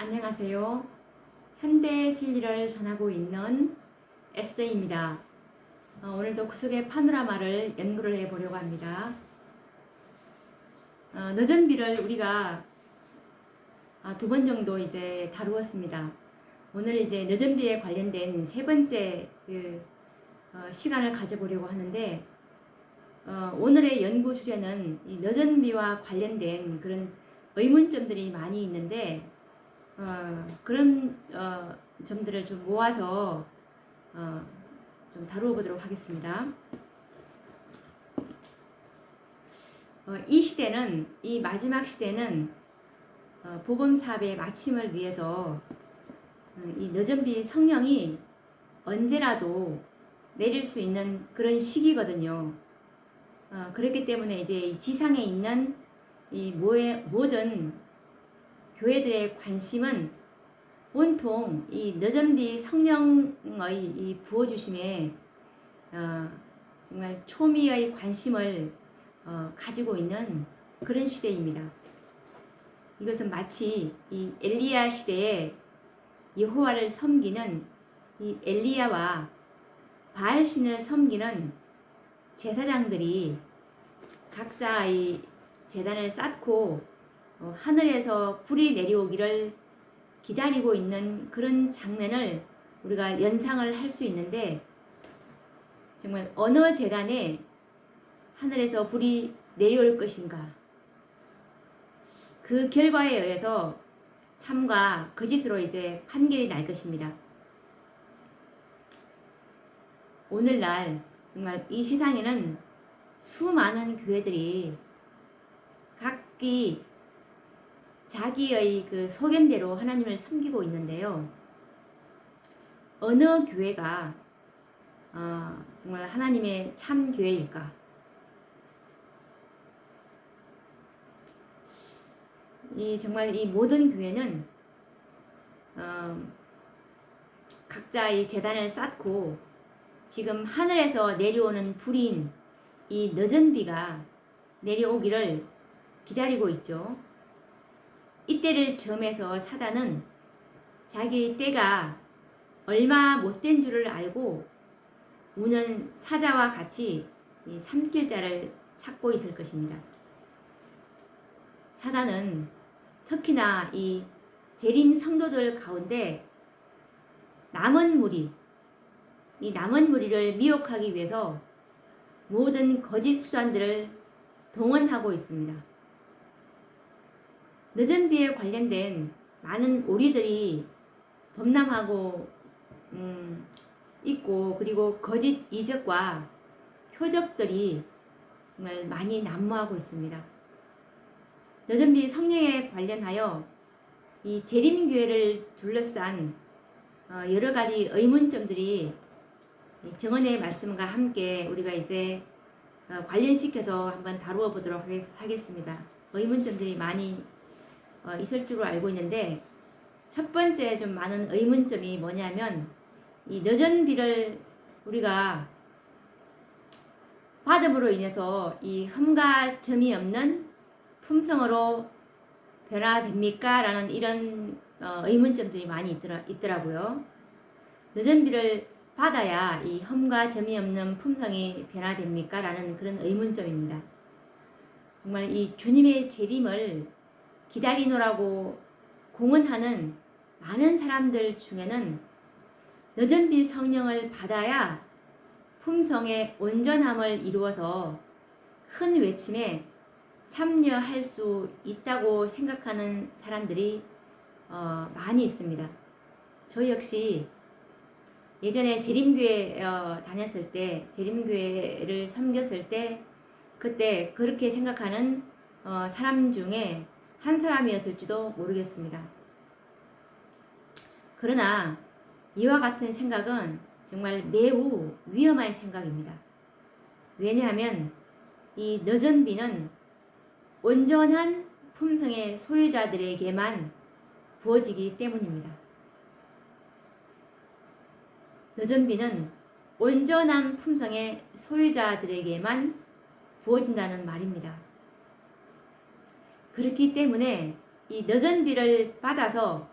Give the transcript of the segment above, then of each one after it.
안녕하세요. 현대 진리를 전하고 있는 에스더입니다. 오늘도 구속의 파노라마를 연구를 해보려고 합니다. 늦은 비를 우리가 두 번 정도 이제 다루었습니다. 오늘 이제 늦은 비에 관련된 세 번째 시간을 가져보려고 하는데, 오늘의 연구 주제는 이 늦은 비와 관련된 그런 의문점들이 많이 있는데, 그런 점들을 좀 모아서 좀 다루어 보도록 하겠습니다. 이 시대는, 이 마지막 시대는 복음 사업의 마침을 위해서 이 늦은 비 성령이 언제라도 내릴 수 있는 그런 시기거든요. 그렇기 때문에 이제 이 지상에 있는 이 모든 교회들의 관심은 온통 이 늦은 비 성령의 이 부어주심에 정말 초미의 관심을 가지고 있는 그런 시대입니다. 이것은 마치 이 엘리야 시대에 여호와를 섬기는 이 엘리야와 바알신을 섬기는 제사장들이 각자 이 제단을 쌓고 하늘에서 불이 내려오기를 기다리고 있는 그런 장면을 우리가 연상을 할 수 있는데, 정말 어느 제단에 하늘에서 불이 내려올 것인가, 그 결과에 의해서 참과 거짓으로 이제 판결이 날 것입니다. 오늘날 정말 이 세상에는 수많은 교회들이 각기 자기의 그 소견대로 하나님을 섬기고 있는데요. 어느 교회가 정말 하나님의 참 교회일까? 정말 이 모든 교회는 각자 이 제단을 쌓고 지금 하늘에서 내려오는 불인 이 늦은 비가 내려오기를 기다리고 있죠. 이때를 점해서 사단은 자기 때가 얼마 못된 줄을 알고 우는 사자와 같이 이 삼킬 자를 찾고 있을 것입니다. 사단은 특히나 이 재림 성도들 가운데 이 남은 무리를 미혹하기 위해서 모든 거짓 수단들을 동원하고 있습니다. 늦은 비에 관련된 많은 오류들이 범람하고 있고, 그리고 거짓 이적과 표적들이 정말 많이 난무하고 있습니다. 늦은 비 성령에 관련하여 이 재림교회를 둘러싼 여러 가지 의문점들이 정언의 말씀과 함께 우리가 이제 관련시켜서 한번 다루어 보도록 하겠습니다. 의문점들이 많이 있을 줄로 알고 있는데, 첫 번째 좀 많은 의문점이 뭐냐면, 이 늦은 비를 우리가 받음으로 인해서 이 흠과 점이 없는 품성으로 변화됩니까? 라는 이런 의문점들이 많이 있더라고요. 늦은 비를 받아야 이 흠과 점이 없는 품성이 변화됩니까? 라는 그런 의문점입니다. 정말 이 주님의 재림을 기다리노라고 공언하는 많은 사람들 중에는 늦은 비 성령을 받아야 품성의 온전함을 이루어서 큰 외침에 참여할 수 있다고 생각하는 사람들이 많이 있습니다. 저 역시 예전에 재림교회 다녔을 때, 재림교회를 섬겼을 때, 그때 그렇게 생각하는 사람 중에 한 사람이었을지도 모르겠습니다. 그러나 이와 같은 생각은 정말 매우 위험한 생각입니다. 왜냐하면 이 늦은 비는 온전한 품성의 소유자들에게만 부어지기 때문입니다. 늦은 비는 온전한 품성의 소유자들에게만 부어진다는 말입니다. 그렇기 때문에 이 늦은 비를 받아서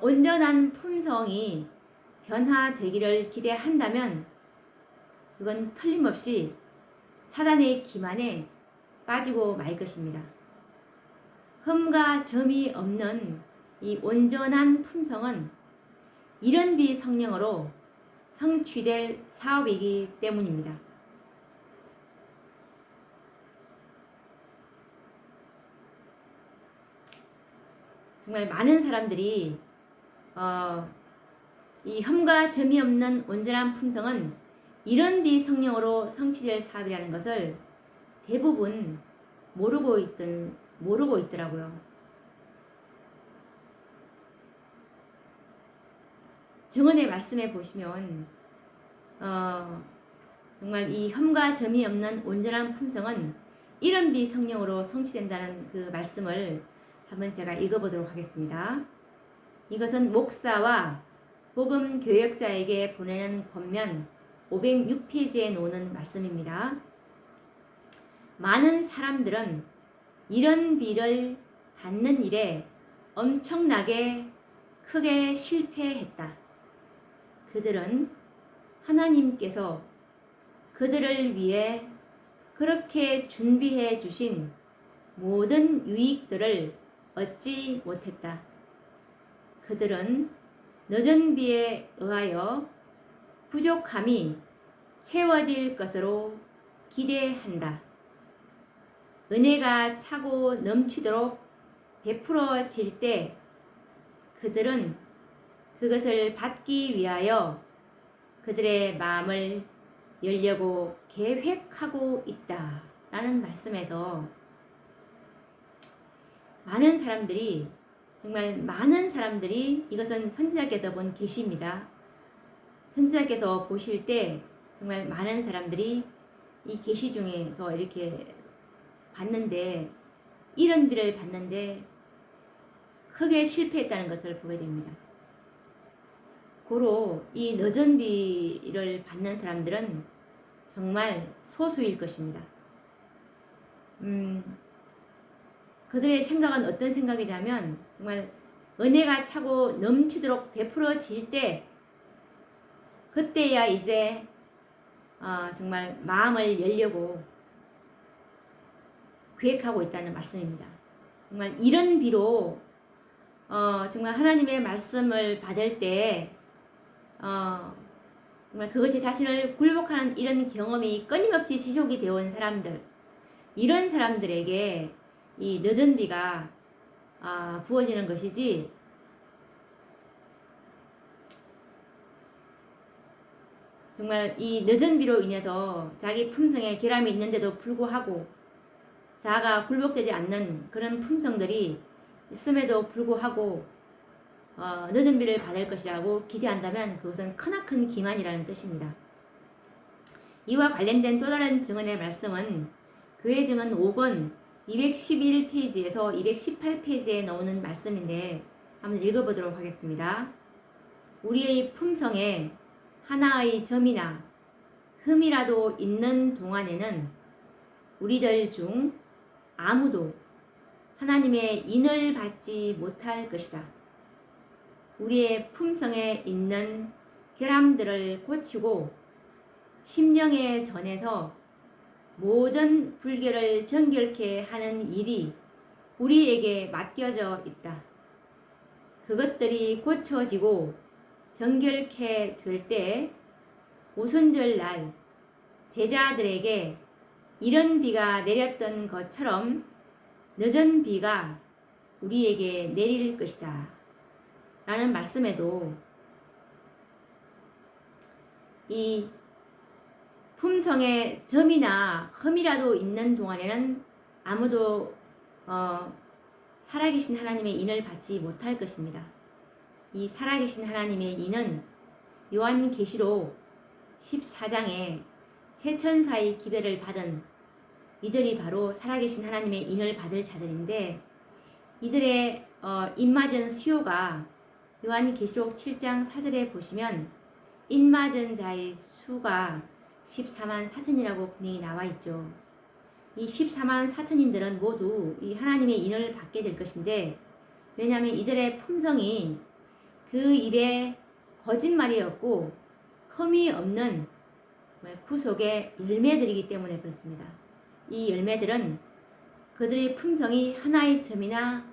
온전한 품성이 변화되기를 기대한다면 그건 틀림없이 사단의 기만에 빠지고 말 것입니다. 흠과 점이 없는 이 온전한 품성은 이른비 성령으로 성취될 사업이기 때문입니다. 정말 많은 사람들이 이 흠과 점이 없는 온전한 품성은 이른비 성령으로 성취될 사업이라는 것을 대부분 모르고 있더라고요. 증언의 말씀에 보시면 정말 이 흠과 점이 없는 온전한 품성은 이른비 성령으로 성취된다는 그 말씀을 한번 제가 읽어보도록 하겠습니다. 이것은 목사와 복음 교역자에게 보내는 권면 506페이지에 놓는 말씀입니다. 많은 사람들은 이런 비를 받는 일에 엄청나게 크게 실패했다. 그들은 하나님께서 그들을 위해 그렇게 준비해 주신 모든 유익들을 얻지 못했다. 그들은 늦은 비에 의하여 부족함이 채워질 것으로 기대한다. 은혜가 차고 넘치도록 베풀어질 때 그들은 그것을 받기 위하여 그들의 마음을 열려고 계획하고 있다. 라는 말씀에서 정말 많은 사람들이 이것은 선지자께서 본 계시입니다. 선지자께서 보실 때 정말 많은 사람들이 이 계시 중에서 이렇게 봤는데 이런 비를 봤는데 크게 실패했다는 것을 보게 됩니다. 고로 이 늦은 비를 받는 사람들은 정말 소수일 것입니다. 그들의 생각은 어떤 생각이냐면 정말 은혜가 차고 넘치도록 베풀어질 때 그때야 이제 정말 마음을 열려고 계획하고 있다는 말씀입니다. 정말 이런 비로 정말 하나님의 말씀을 받을 때 정말 그것이 자신을 굴복하는 이런 경험이 끊임없이 지속이 되어 온 사람들, 이런 사람들에게 이 늦은 비가 부어지는 것이지 정말 이 늦은 비로 인해서 자기 품성에 결함이 있는데도 불구하고 자아가 굴복되지 않는 그런 품성들이 있음에도 불구하고 늦은 비를 받을 것이라고 기대한다면 그것은 크나큰 기만이라는 뜻입니다. 이와 관련된 또 다른 증언의 말씀은 교회 증언 5권 211페이지에서 218페이지에 나오는 말씀인데 한번 읽어보도록 하겠습니다. 우리의 품성에 하나의 점이나 흠이라도 있는 동안에는 우리들 중 아무도 하나님의 인을 받지 못할 것이다. 우리의 품성에 있는 결함들을 고치고 심령의 전에서 모든 불결을 정결케 하는 일이 우리에게 맡겨져 있다. 그것들이 고쳐지고 정결케 될 때 오순절 날 제자들에게 이런 비가 내렸던 것처럼 늦은 비가 우리에게 내릴 것이다. 라는 말씀에도 이 품성에 점이나 흠이라도 있는 동안에는 아무도 살아계신 하나님의 인을 받지 못할 것입니다. 이 살아계신 하나님의 인은 요한계시록 14장에 세 천사의 기별을 받은 이들이 바로 살아계신 하나님의 인을 받을 자들인데 이들의 인맞은 수요가 요한계시록 7장 4절에 보시면 인맞은 자의 수가 14만 4천이라고 분명히 나와 있죠. 이 14만 4천인들은 모두 이 하나님의 인을 받게 될 것인데 왜냐하면 이들의 품성이 그 입에 거짓말이 없고 흠이 없는 구속의 열매들이기 때문에 그렇습니다. 이 열매들은 그들의 품성이 하나의 점이나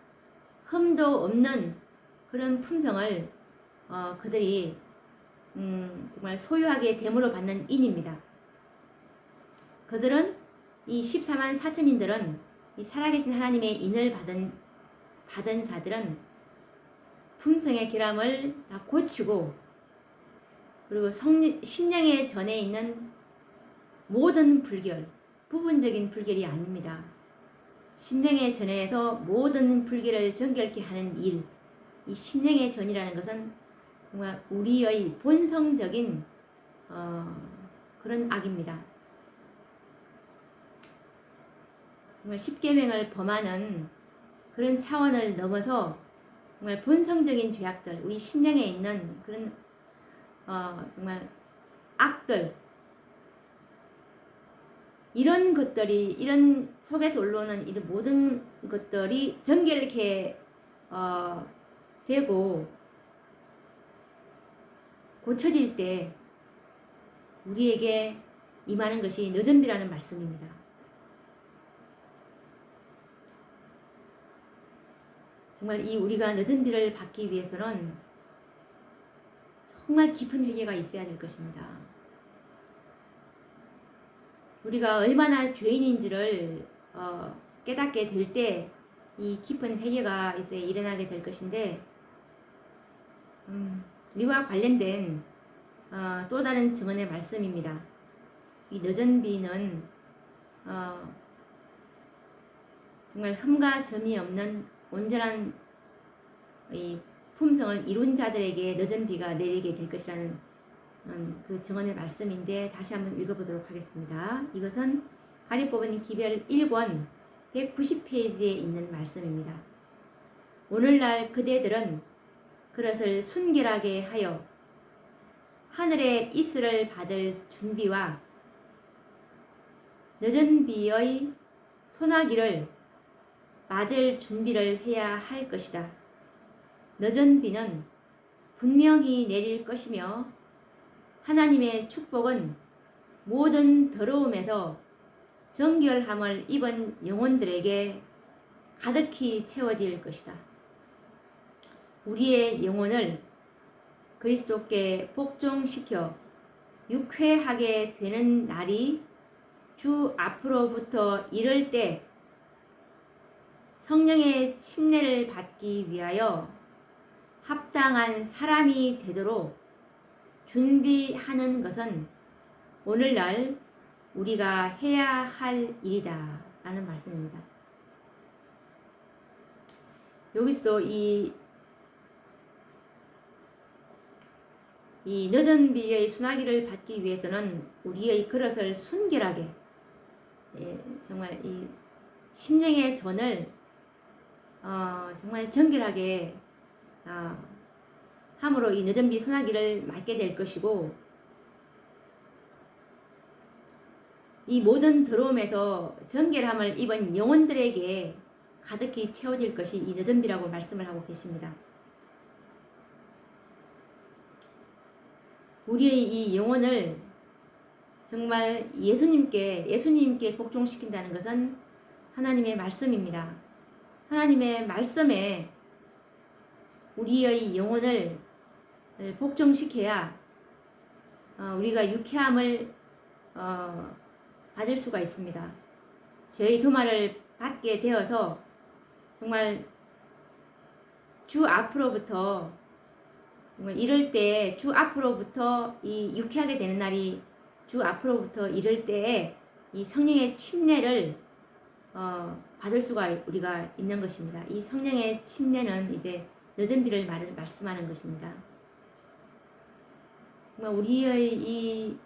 흠도 없는 그런 품성을 그들이 정말 소유하게 됨으로 받는 인입니다. 그들은 이 14만 4천인들은 이 살아계신 하나님의 인을 받은 자들은 품성의 결함을 다 고치고 그리고 심령의 전에 있는 모든 불결, 부분적인 불결이 아닙니다. 심령의 전에서 모든 불결을 정결케 하는 일, 이 심령의 전이라는 것은 정말 우리의 본성적인 그런 악입니다. 정말 십계명을 범하는 그런 차원을 넘어서 정말 본성적인 죄악들, 우리 심령에 있는 그런 정말 악들, 이런 것들이, 이런 속에서 올라오는 이런 모든 것들이 정결케 되고 고쳐질 때 우리에게 임하는 것이 늦은 비라는 말씀입니다. 정말 이 우리가 늦은 비를 받기 위해서는 정말 깊은 회개가 있어야 될 것입니다. 우리가 얼마나 죄인인지를 깨닫게 될 때 이 깊은 회개가 이제 일어나게 될 것인데, 이와 관련된 또 다른 증언의 말씀입니다. 이 늦은 비는 정말 흠과 점이 없는 온전한 이 품성을 이룬 자들에게 늦은 비가 내리게 될 것이라는 그 증언의 말씀인데, 다시 한번 읽어보도록 하겠습니다. 이것은 가리 뽑은 기별 1권 190페이지에 있는 말씀입니다. 오늘날 그대들은 그릇을 순결하게 하여 하늘의 이슬을 받을 준비와 늦은 비의 소나기를 맞을 준비를 해야 할 것이다. 늦은 비는 분명히 내릴 것이며 하나님의 축복은 모든 더러움에서 정결함을 입은 영혼들에게 가득히 채워질 것이다. 우리의 영혼을 그리스도께 복종시켜 육회하게 되는 날이 주 앞으로부터 이를 때 성령의 침례를 받기 위하여 합당한 사람이 되도록 준비하는 것은 오늘날 우리가 해야 할 일이다 라는 말씀입니다. 여기서도 이 늦은 비의 소나기를 받기 위해서는 우리의 그릇을 순결하게, 정말 이 심령의 전을 정말 정결하게 함으로 이 늦은 비 소나기를 맞게 될 것이고, 이 모든 더러움에서 정결함을 입은 영혼들에게 가득히 채워질 것이 이 늦은 비라고 말씀을 하고 계십니다. 우리의 이 영혼을 정말 예수님께 복종시킨다는 것은 하나님의 말씀입니다. 하나님의 말씀에 우리의 영혼을 복종시켜야 우리가 유쾌함을 받을 수가 있습니다. 죄의 도마를 받게 되어서 정말 주 앞으로부터 이럴 때, 주 앞으로부터 이 유쾌하게 되는 날이 주 앞으로부터 이럴 때에 이 성령의 침례를 받을 수가 우리가 있는 것입니다. 이 성령의 침례는 이제 늦은 비를 말씀하는 것입니다. 우리의 이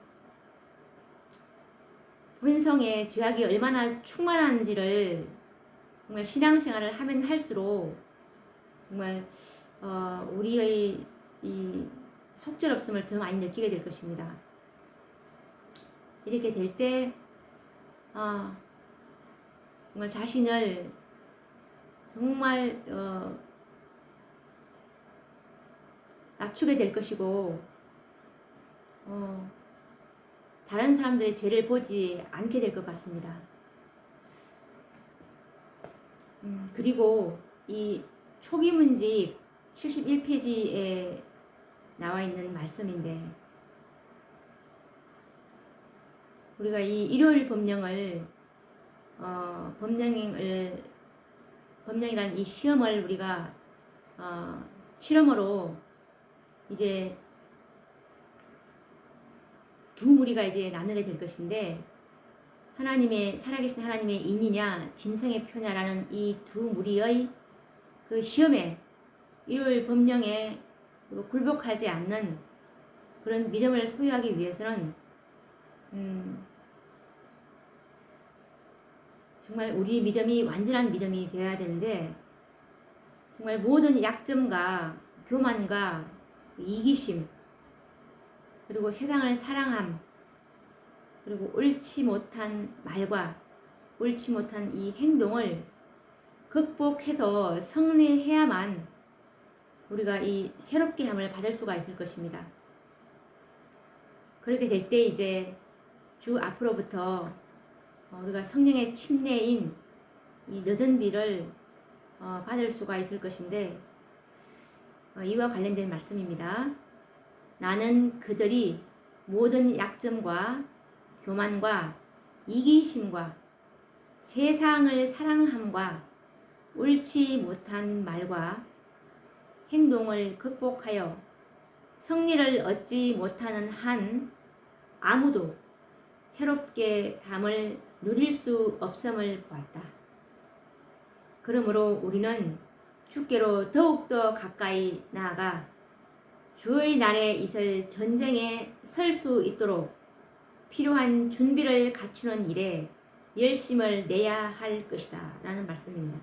본성의 죄악이 얼마나 충만한지를 정말 신앙생활을 하면 할수록 정말 우리의 이 속절없음을 더 많이 느끼게 될 것입니다. 이렇게 될 때 정말 자신을 정말 낮추게 될 것이고 다른 사람들의 죄를 보지 않게 될 것 같습니다. 그리고 이 초기문집 71페이지에 나와 있는 말씀인데, 우리가 이 일요일 법령을 법령이란 이 시험을 우리가 실험으로 이제 두 무리가 이제 나누게 될 것인데, 살아계신 하나님의 인이냐 짐승의 표냐라는 이 두 무리의 그 시험에, 일요일 법령에 굴복하지 않는 그런 믿음을 소유하기 위해서는 정말 우리 믿음이 완전한 믿음이 되어야 되는데, 정말 모든 약점과 교만과 이기심, 그리고 세상을 사랑함, 그리고 옳지 못한 말과 옳지 못한 이 행동을 극복해서 승리해야만 우리가 이 새롭게 함을 받을 수가 있을 것입니다. 그렇게 될 때 이제 주 앞으로부터 우리가 성령의 침례인 이 늦은 비를 받을 수가 있을 것인데, 이와 관련된 말씀입니다. 나는 그들이 모든 약점과 교만과 이기심과 세상을 사랑함과 옳지 못한 말과 행동을 극복하여 승리를 얻지 못하는 한 아무도 새롭게 함을 누릴 수 없음을 보았다. 그러므로 우리는 주께로 더욱더 가까이 나아가 주의 날에 있을 전쟁에 설 수 있도록 필요한 준비를 갖추는 일에 열심을 내야 할 것이다 라는 말씀입니다.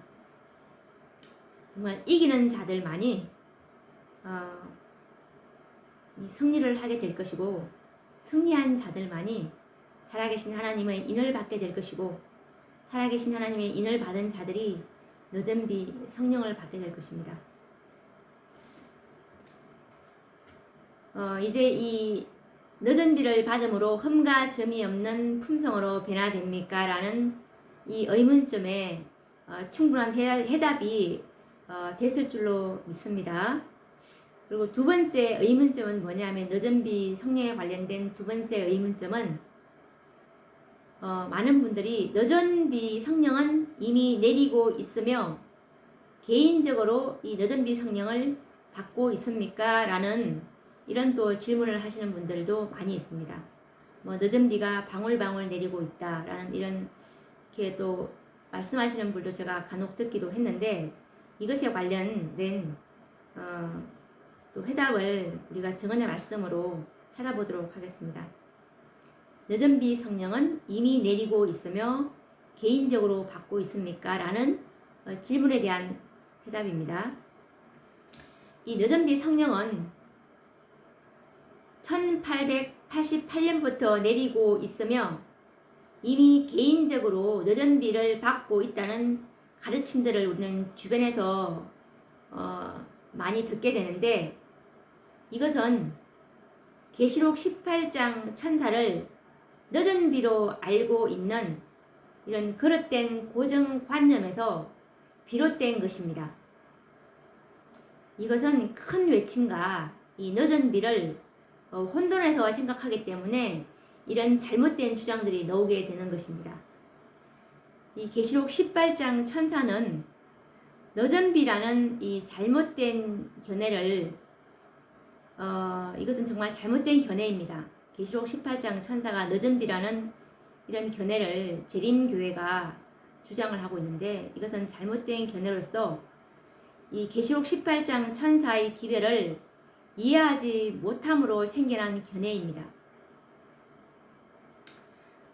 정말 이기는 자들만이 이 승리를 하게 될 것이고, 승리한 자들만이 살아계신 하나님의 인을 받게 될 것이고, 살아계신 하나님의 인을 받은 자들이 늦은 비 성령을 받게 될 것입니다. 이제 이 늦은 비를 받음으로 흠과 점이 없는 품성으로 변화됩니까? 라는 이 의문점에 충분한 해답이 됐을 줄로 믿습니다. 그리고 두 번째 의문점은 뭐냐면, 늦은 비 성령에 관련된 두 번째 의문점은 많은 분들이 늦은 비 성령은 이미 내리고 있으며 개인적으로 이 늦은 비 성령을 받고 있습니까? 라는 이런 또 질문을 하시는 분들도 많이 있습니다. 늦은 비가 방울방울 내리고 있다라는 이렇게 또 말씀하시는 분도 제가 간혹 듣기도 했는데, 이것에 관련된 또 해답을 우리가 증언의 말씀으로 찾아보도록 하겠습니다. 늦은 비 성령은 이미 내리고 있으며 개인적으로 받고 있습니까? 라는 질문에 대한 해답입니다. 이 늦은 비 성령은 1888년부터 내리고 있으며 이미 개인적으로 늦은 비를 받고 있다는 가르침들을 우리는 주변에서 많이 듣게 되는데, 이것은 계시록 18장 천사를 늦은 비로 알고 있는 이런 그릇된 고정관념에서 비롯된 것입니다. 이것은 큰 외침과 이 늦은 비를 혼돈해서 생각하기 때문에 이런 잘못된 주장들이 나오게 되는 것입니다. 이 계시록 18장 천사는 늦은 비라는 이 잘못된 견해를 이것은 정말 잘못된 견해입니다. 계시록 18장 천사가 늦은 비라는 이런 견해를 재림교회가 주장을 하고 있는데, 이것은 잘못된 견해로서 이 계시록 18장 천사의 기별을 이해하지 못함으로 생겨난 견해입니다.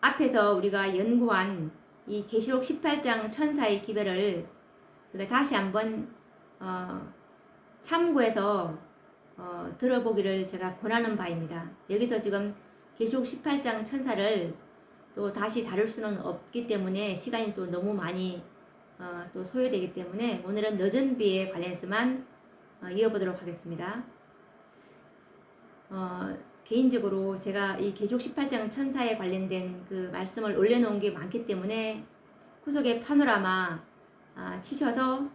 앞에서 우리가 연구한 이 계시록 18장 천사의 기별을 우리가 다시 한번 참고해서 들어보기를 제가 권하는 바입니다. 여기서 지금 계시록 18장 천사를 또 다시 다룰 수는 없기 때문에 시간이 또 너무 많이 또 소요되기 때문에 오늘은 늦은 비에 관련해서만 이어보도록 하겠습니다. 개인적으로 제가 이 계시록 18장 천사에 관련된 그 말씀을 올려놓은 게 많기 때문에 후속에 파노라마 치셔서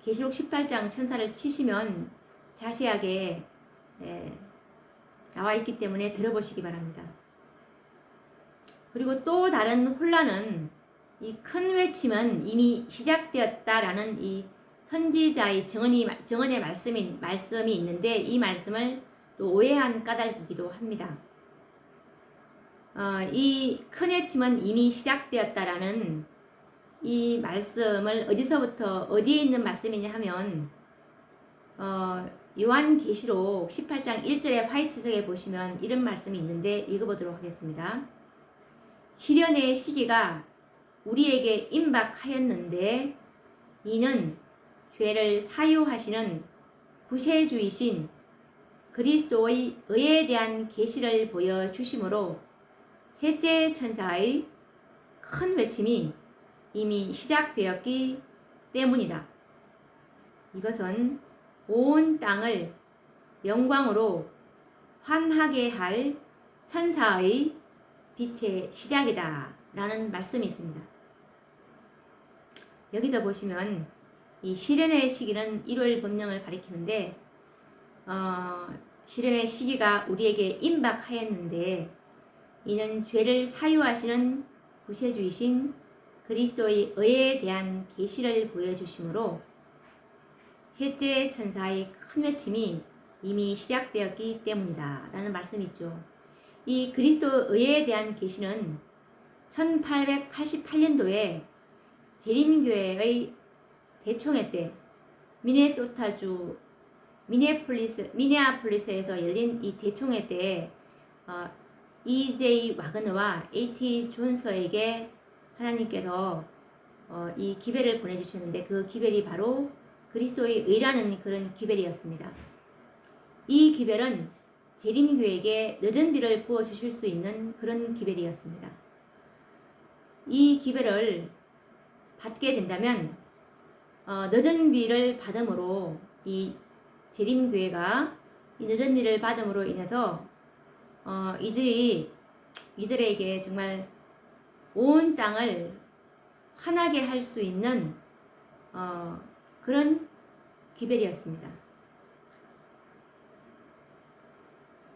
계시록 18장 천사를 치시면 자세하게 나와 있기 때문에 들어보시기 바랍니다. 그리고 또 다른 혼란은 이 큰 외침은 이미 시작되었다라는 이 선지자의 증언의 말씀이 있는데 이 말씀을 또 오해한 까닭이기도 합니다. 이 큰 외침은 이미 시작되었다라는 이 말씀을 어디서부터 어디에 있는 말씀이냐 하면 요한계시록 18장 1절의 화이트석에 보시면 이런 말씀이 있는데 읽어보도록 하겠습니다. 시련의 시기가 우리에게 임박하였는데 이는 죄를 사유하시는 구세주이신 그리스도의 의에 대한 계시를 보여주심으로 셋째 천사의 큰 외침이 이미 시작되었기 때문이다. 이것은 온 땅을 영광으로 환하게 할 천사의 빛의 시작이다 라는 말씀이 있습니다. 여기서 보시면 이 시련의 시기는 1월 법령을 가리키는데 시련의 시기가 우리에게 임박하였는데 이는 죄를 사유하시는 구세주이신 그리스도의 의에 대한 계시를 보여주심으로 셋째 천사의 큰 외침이 이미 시작되었기 때문이다 라는 말씀이 있죠. 이 그리스도 의에 대한 계시는 1888년도에 재림교회의 대총회 때 미네소타주 미네아폴리스에서 열린 이 대총회 때 E.J. 와그너와 A.T. 존서에게 하나님께서 이 기별을 보내주셨는데 그 기별이 바로 그리스도의 의라는 그런 기별이었습니다. 이 기별은 재림교에게 늦은 비를 부어주실 수 있는 그런 기별이었습니다. 이 기별을 받게 된다면 늦은 비를 받음으로 이 재림교회가 이 늦은 비를 받음으로 인해서 이들에게 정말 온 땅을 환하게 할 수 있는 그런 기별이었습니다.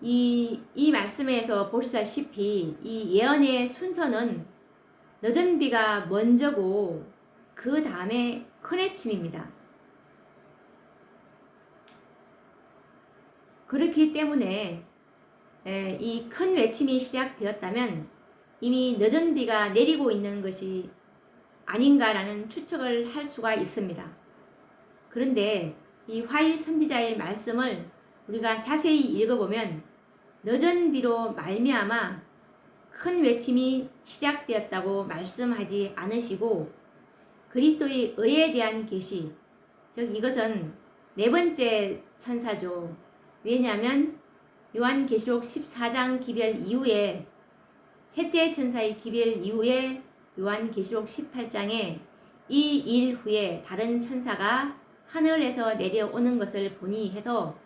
이 말씀에서 보시다시피 이 예언의 순서는 늦은 비가 먼저고 그 다음에 큰 외침입니다. 그렇기 때문에 이 큰 외침이 시작되었다면 이미 늦은 비가 내리고 있는 것이 아닌가라는 추측을 할 수가 있습니다. 그런데 이 화일 선지자의 말씀을 우리가 자세히 읽어보면 늦은 비로 말미암아 큰 외침이 시작되었다고 말씀하지 않으시고 그리스도의 의에 대한 계시, 즉 이것은 네 번째 천사죠. 왜냐하면 요한계시록 14장 기별 이후에 셋째 천사의 기별 이후에 요한계시록 18장에 이 일 후에 다른 천사가 하늘에서 내려오는 것을 보니 해서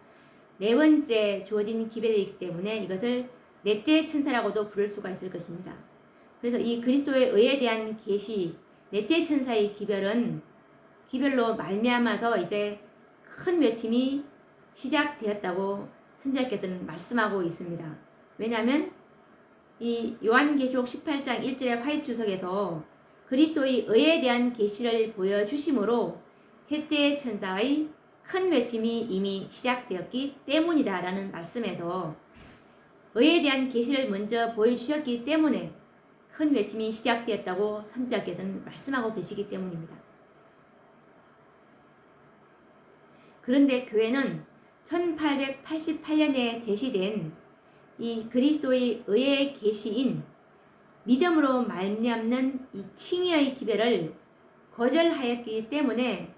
네 번째 주어진 기별이기 때문에 이것을 넷째 천사라고도 부를 수가 있을 것입니다. 그래서 이 그리스도의 의에 대한 계시, 넷째 천사의 기별로 말미암아서 이제 큰 외침이 시작되었다고 선지자께서는 말씀하고 있습니다. 왜냐하면 이 요한계시록 18장 1절의 화이트 주석에서 그리스도의 의에 대한 계시를 보여주심으로 셋째 천사의 큰 외침이 이미 시작되었기 때문이다 라는 말씀에서 의에 대한 계시를 먼저 보여주셨기 때문에 큰 외침이 시작되었다고 선지자께서는 말씀하고 계시기 때문입니다. 그런데 교회는 1888년에 제시된 이 그리스도의 의의 계시인 믿음으로 말미암는 이 칭의의 기별을 거절하였기 때문에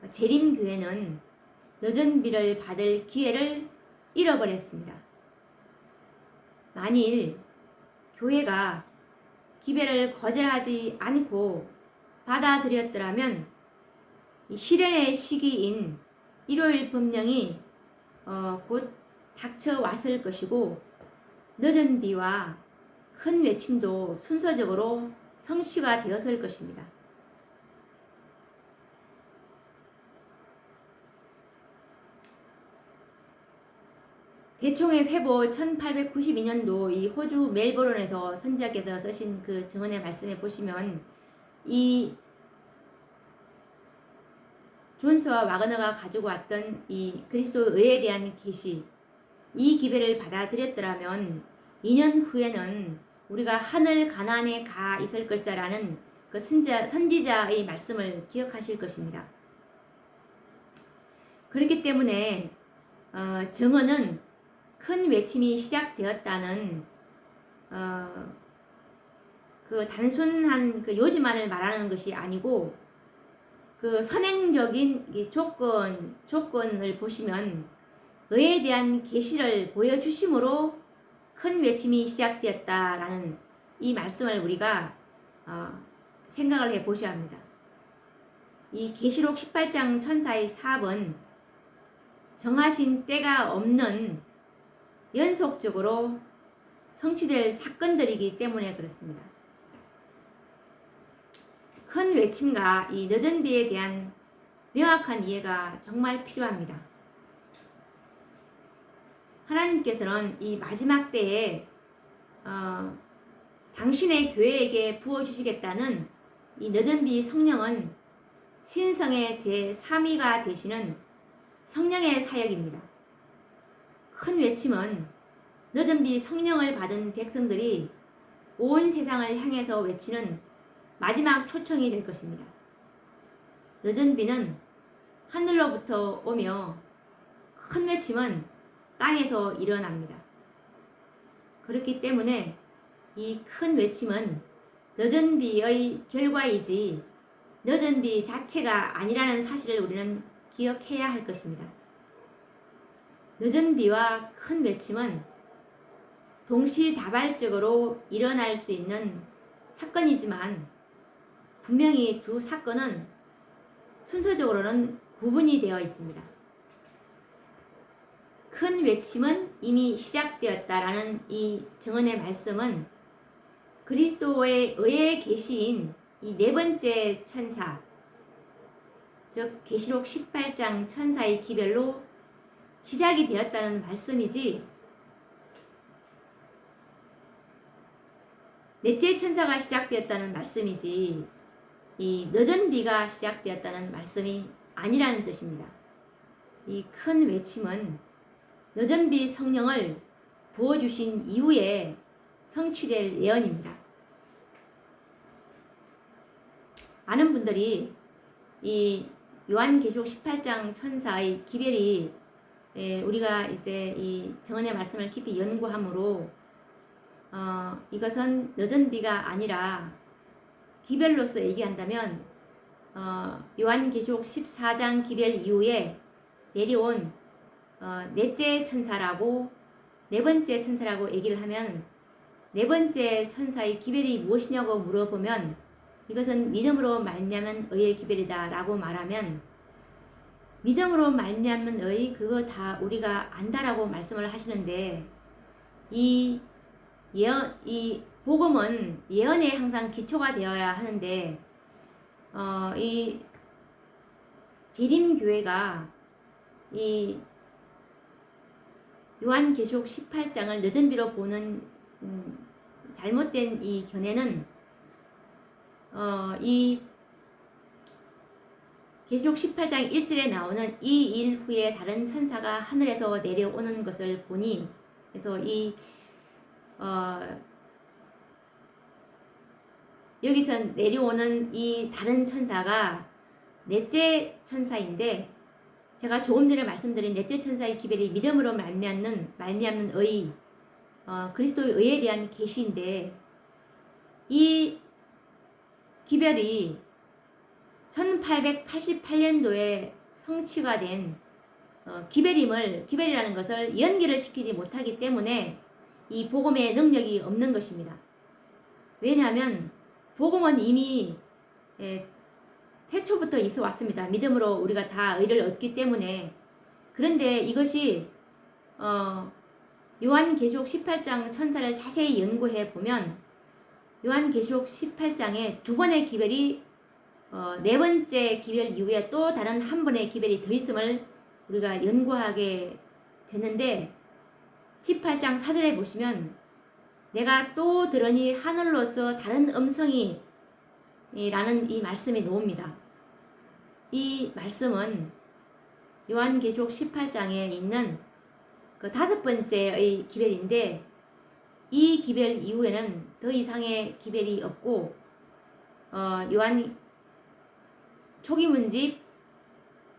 재림교회는 늦은 비를 받을 기회를 잃어버렸습니다. 만일 교회가 기별을 거절하지 않고 받아들였더라면 이 시련의 시기인 일요일 법령이 곧 닥쳐왔을 것이고 늦은 비와 큰 외침도 순서적으로 성취가 되었을 것입니다. 대총의 회보 1892년도 이 호주 멜버른에서 선지자께서 쓰신 그 증언의 말씀에 보시면 이 존스와 와그너가 가지고 왔던 이 그리스도 의에 대한 계시, 이 기별을 받아들였더라면 2년 후에는 우리가 하늘 가나안에 가 있을 것이다 라는 그 선지자의 말씀을 기억하실 것입니다. 그렇기 때문에 증언은 큰 외침이 시작되었다는 그 단순한 그 요지만을 말하는 것이 아니고 그 선행적인 조건을 보시면 의에 대한 계시를 보여주심으로 큰 외침이 시작되었다라는 이 말씀을 우리가 생각을 해 보셔야 합니다. 이 계시록 18장 천사의 사업은 정하신 때가 없는 연속적으로 성취될 사건들이기 때문에 그렇습니다. 큰 외침과 이 늦은 비에 대한 명확한 이해가 정말 필요합니다. 하나님께서는 이 마지막 때에 당신의 교회에게 부어주시겠다는 이 늦은 비 성령은 신성의 제3위가 되시는 성령의 사역입니다. 큰 외침은 늦은 비 성령을 받은 백성들이 온 세상을 향해서 외치는 마지막 초청이 될 것입니다. 늦은 비는 하늘로부터 오며 큰 외침은 땅에서 일어납니다. 그렇기 때문에 이 큰 외침은 늦은 비의 결과이지 늦은 비 자체가 아니라는 사실을 우리는 기억해야 할 것입니다. 늦은 비와 큰 외침은 동시다발적으로 일어날 수 있는 사건이지만 분명히 두 사건은 순서적으로는 구분이 되어 있습니다. 큰 외침은 이미 시작되었다라는 이 증언의 말씀은 그리스도의 의의 계시인 이 네 번째 천사, 즉 계시록 18장 천사의 기별로 시작이 되었다는 말씀이지 넷째 천사가 시작되었다는 말씀이지 이 늦은 비가 시작되었다는 말씀이 아니라는 뜻입니다. 이 큰 외침은 늦은 비 성령을 부어주신 이후에 성취될 예언입니다. 많은 분들이 이 요한계시록 18장 천사의 기별이 우리가 이제 이 증언의 말씀을 깊이 연구함으로 이것은 늦은 비가 아니라 기별로서 얘기한다면 요한계시록 14장 기별 이후에 내려온 넷째 천사라고 네 번째 천사라고 얘기를 하면 네 번째 천사의 기별이 무엇이냐고 물어보면 이것은 믿음으로 말미암은 의의 기별이다 라고 말하면 믿음으로 말미암은 의 그거 다 우리가 안다라고 말씀을 하시는데 이 복음은 예언에 항상 기초가 되어야 하는데 이 재림교회가 이 요한계시록 18장을 늦은 비로 보는 잘못된 이 견해는 이 계시록 18장 1절에 나오는 이 일 후에 다른 천사가 하늘에서 내려오는 것을 보니 그래서 이 여기서 내려오는 이 다른 천사가 넷째 천사인데 제가 조금 전에 말씀드린 넷째 천사의 기별이 믿음으로 말미암는 의 그리스도의 의에 대한 계시인데 이 기별이 1888년도에 성취가 된 기별이라는 것을 연기를 시키지 못하기 때문에 이 복음의 능력이 없는 것입니다. 왜냐하면 복음은 이미 태초부터 있어 왔습니다. 믿음으로 우리가 다 의를 얻기 때문에. 그런데 이것이 요한계시록 18장 천사를 자세히 연구해 보면 요한계시록 18장에 두 번의 기별이 네 번째 기별 이후에 또 다른 한 번의 기별이 더 있음을 우리가 연구하게 되는데 18장 4절에 보시면 내가 또 들으니 하늘로서 다른 음성이 라는 이 말씀이 나옵니다. 이 말씀은 요한계시록 18장에 있는 그 다섯 번째의 기별인데 이 기별 이후에는 더 이상의 기별이 없고 요한 초기문집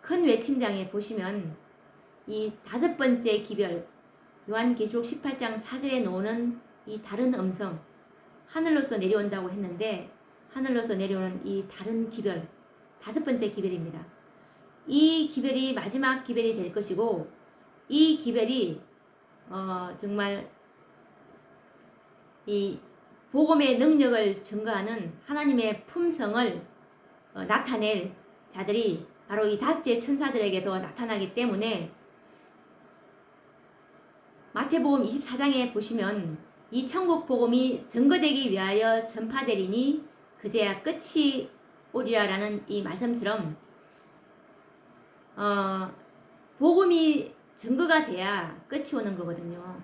큰 외침장에 보시면 이 다섯 번째 기별 요한계시록 18장 4절에 나오는 이 다른 음성 하늘로서 내려온다고 했는데 하늘로서 내려오는 이 다른 기별 다섯 번째 기별입니다. 이 기별이 마지막 기별이 될 것이고 이 기별이 정말 이 복음의 능력을 증거하는 하나님의 품성을 나타낼 자들이 바로 이 다섯째 천사들에게서 나타나기 때문에 마태복음 24장에 보시면 이 천국 복음이 증거되기 위하여 전파되리니 그제야 끝이 오리라라는 이 말씀처럼 복음이 증거가 돼야 끝이 오는 거거든요.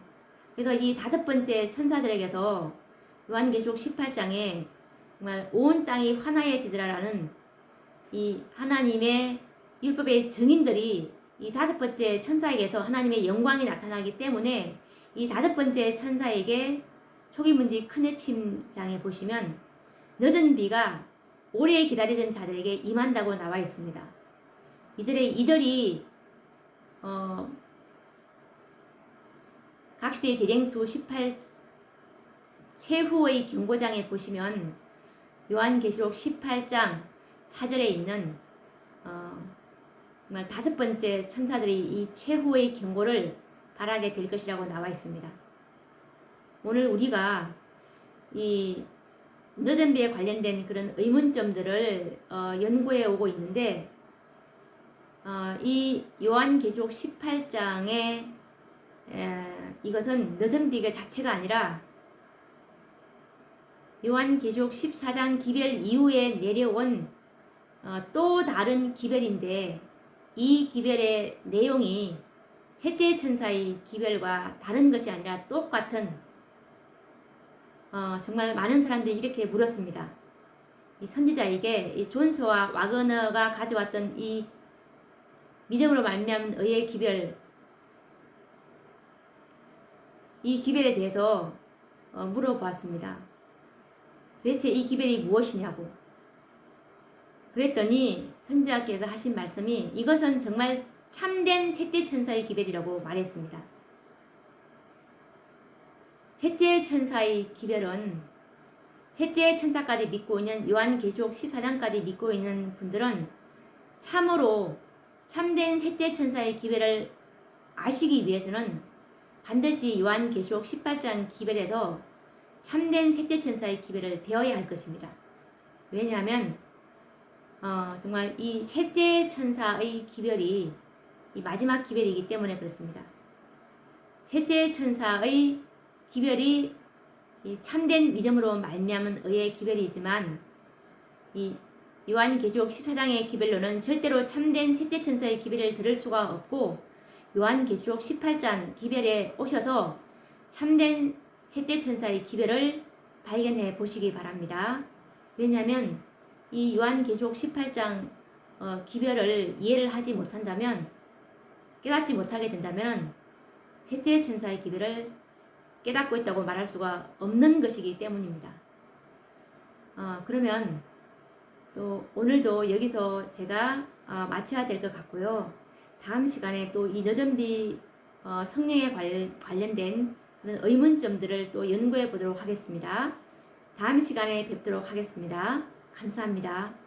그래서 이 다섯 번째 천사들에게서 요한계시록 18장에 정말 온 땅이 환하여지더라라는 이 하나님의 율법의 증인들이 이 다섯 번째 천사에게서 하나님의 영광이 나타나기 때문에 이 다섯 번째 천사에게 초기문지 큰 외침장에 보시면 늦은 비가 오래 기다리던 자들에게 임한다고 나와 있습니다. 이들이 각시대의 대쟁투 18 최후의 경고장에 보시면 요한계시록 18장 4절에 있는 정말 다섯 번째 천사들이 이 최후의 경고를 바라게 될 것이라고 나와 있습니다. 오늘 우리가 이 늦은 비에 관련된 그런 의문점들을 연구해 오고 있는데 이 요한계시록 18장에 이것은 늦은 비가 자체가 아니라 요한계시록 14장 기별 이후에 내려온 또 다른 기별인데 이 기별의 내용이 셋째 천사의 기별과 다른 것이 아니라 똑같은 정말 많은 사람들이 이렇게 물었습니다. 이 선지자에게 이 존스와 와그너가 가져왔던 이 믿음으로 말미암은 의의 기별 이 기별에 대해서 물어보았습니다. 도대체 이 기별이 무엇이냐고. 그랬더니 선지자께서 하신 말씀이 이것은 정말 참된 셋째 천사의 기별이라고 말했습니다. 셋째 천사의 기별은 셋째 천사까지 믿고 있는 요한계시록 14장까지 믿고 있는 분들은 참으로 참된 셋째 천사의 기별을 아시기 위해서는 반드시 요한계시록 18장 기별에서 참된 셋째 천사의 기별을 배워야 할 것입니다. 왜냐하면 정말 이 셋째 천사의 기별이 이 마지막 기별이기 때문에 그렇습니다. 셋째 천사의 기별이 이 참된 믿음으로 말미암은 의의 기별이지만 이 요한계시록 14장의 기별로는 절대로 참된 셋째 천사의 기별을 들을 수가 없고 요한계시록 18장 기별에 오셔서 참된 셋째 천사의 기별을 발견해 보시기 바랍니다. 왜냐하면 이 요한계시록 18장 기별을 이해를 하지 못한다면 깨닫지 못하게 된다면 셋째 천사의 기별을 깨닫고 있다고 말할 수가 없는 것이기 때문입니다. 그러면 또 오늘도 여기서 제가 마쳐야 될 것 같고요. 다음 시간에 또 이 늦은비 성령에 관련된 그런 의문점들을 또 연구해 보도록 하겠습니다. 다음 시간에 뵙도록 하겠습니다. 감사합니다.